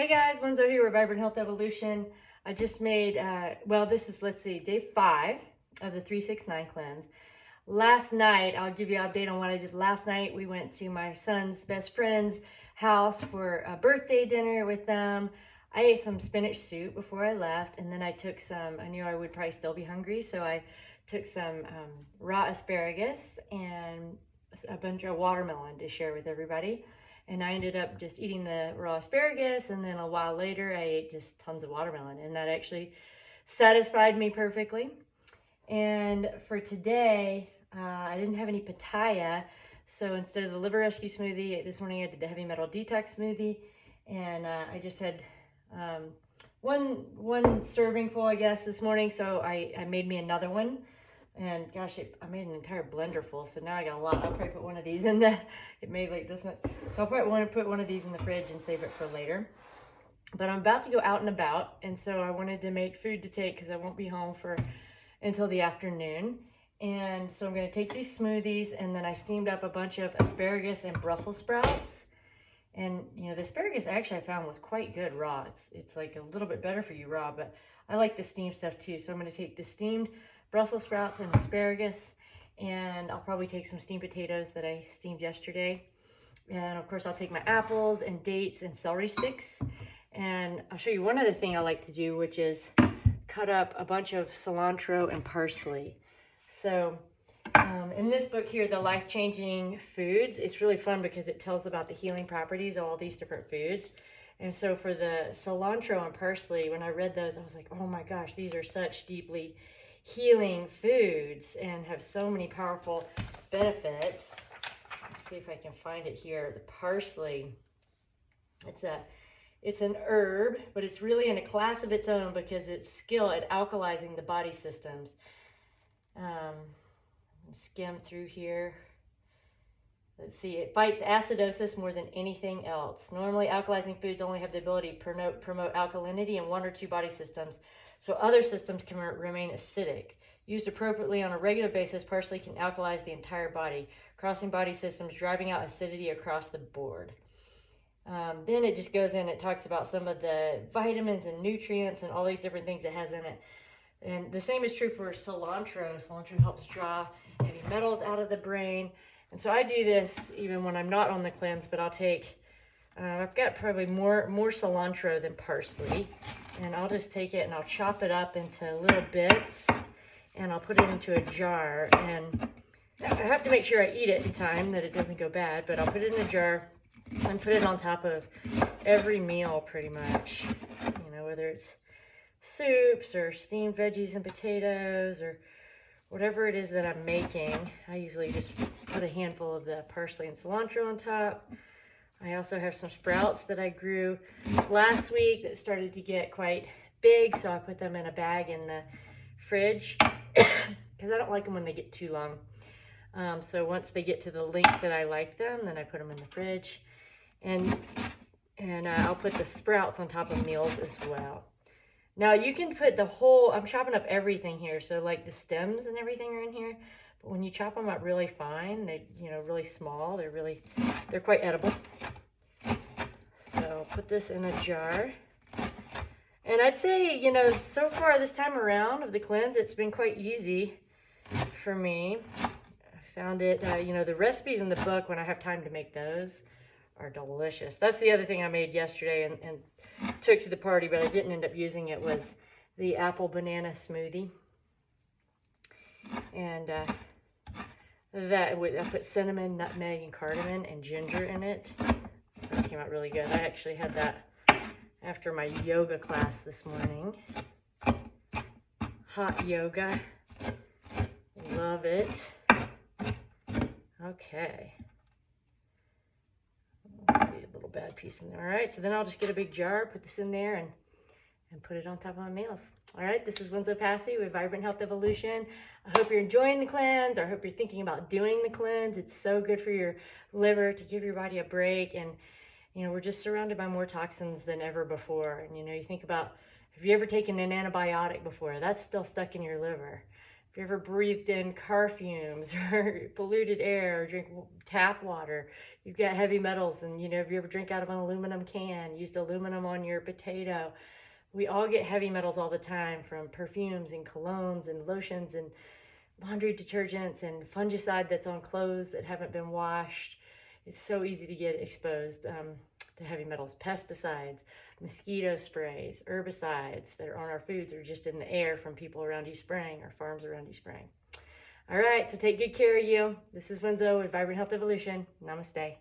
Hey guys, Wenzo here with Vibrant Health Evolution. I just made, this is, day 5 of the 369 cleanse. Last night, I'll give you an update on what I did last night. We went to my son's best friend's house for a birthday dinner with them. I ate some spinach soup before I left, and then I took I knew I would probably still be hungry, so I took some raw asparagus and a bunch of watermelon to share with everybody. And I ended up just eating the raw asparagus, and then a while later I ate just tons of watermelon, and that actually satisfied me perfectly. And for today, I didn't have any pitaya, so instead of the liver rescue smoothie, this morning I did the heavy metal detox smoothie, and I just had one serving full, I guess, this morning, so I made me another one. And gosh, I made an entire blender full, so now I got a lot. I'll probably put one of these in it made like this much. So I'll probably want to put one of these in the fridge and save it for later. But I'm about to go out and about, and so I wanted to make food to take because I won't be home until the afternoon. And so I'm going to take these smoothies, and then I steamed up a bunch of asparagus and Brussels sprouts. And the asparagus actually I found was quite good raw. It's like a little bit better for you raw, but I like the steamed stuff too. So I'm going to take the steamed Brussels sprouts and asparagus, and I'll probably take some steamed potatoes that I steamed yesterday. And of course I'll take my apples and dates and celery sticks. And I'll show you one other thing I like to do, which is cut up a bunch of cilantro and parsley. So in this book here, The Life-Changing Foods, it's really fun because it tells about the healing properties of all these different foods. And so for the cilantro and parsley, when I read those, I was like, oh my gosh, these are such deeply healing foods and have so many powerful benefits. Let's see if I can find it here. The parsley, it's an herb, but it's really in a class of its own because it's skilled at alkalizing the body systems. Skim through here. Let's see, it fights acidosis more than anything else. Normally, alkalizing foods only have the ability to promote alkalinity in one or two body systems, so other systems can remain acidic. Used appropriately on a regular basis, parsley can alkalize the entire body, crossing body systems, driving out acidity across the board. Then it just goes in, it talks about some of the vitamins and nutrients and all these different things it has in it. And the same is true for cilantro. Cilantro helps draw heavy metals out of the brain. And so I do this even when I'm not on the cleanse, but I'll take, I've got probably more cilantro than parsley. And I'll just take it and I'll chop it up into little bits and I'll put it into a jar. And I have to make sure I eat it in time that it doesn't go bad, but I'll put it in a jar and put it on top of every meal pretty much. Whether it's soups or steamed veggies and potatoes or whatever it is that I'm making. I usually just put a handful of the parsley and cilantro on top. I also have some sprouts that I grew last week that started to get quite big, so I put them in a bag in the fridge because I don't like them when they get too long. So once they get to the length that I like them, then I put them in the fridge. And I'll put the sprouts on top of meals as well. Now you can put I'm chopping up everything here, so like the stems and everything are in here, but when you chop them up really fine, they really small, they're quite edible. So I'll put this in a jar. And I'd say, so far this time around of the cleanse, it's been quite easy for me. I found it, the recipes in the book, when I have time to make those, are delicious. That's the other thing I made yesterday and took to the party, but I didn't end up using it, was the apple banana smoothie. And I put cinnamon, nutmeg, and cardamom and ginger in it. That came out really good. I actually had that after my yoga class this morning. Hot yoga. Love it. Okay. Let's see, a little bad piece in there. All right, so then I'll just get a big jar, put this in there, and put it on top of my meals. All right, this is Wenzo Passy with Vibrant Health Evolution. I hope you're enjoying the cleanse, or I hope you're thinking about doing the cleanse. It's so good for your liver to give your body a break. And, we're just surrounded by more toxins than ever before. And, you think about, have you ever taken an antibiotic before? That's still stuck in your liver. if you ever breathed in car fumes or polluted air or drink tap water, you've got heavy metals. And, if you ever drink out of an aluminum can, used aluminum on your potato, we all get heavy metals all the time from perfumes and colognes and lotions and laundry detergents and fungicide that's on clothes that haven't been washed. It's so easy to get exposed to heavy metals. Pesticides, mosquito sprays, herbicides that are on our foods or just in the air from people around you spraying or farms around you spraying. All right, so take good care of you. This is Wenzo with Vibrant Health Evolution. Namaste.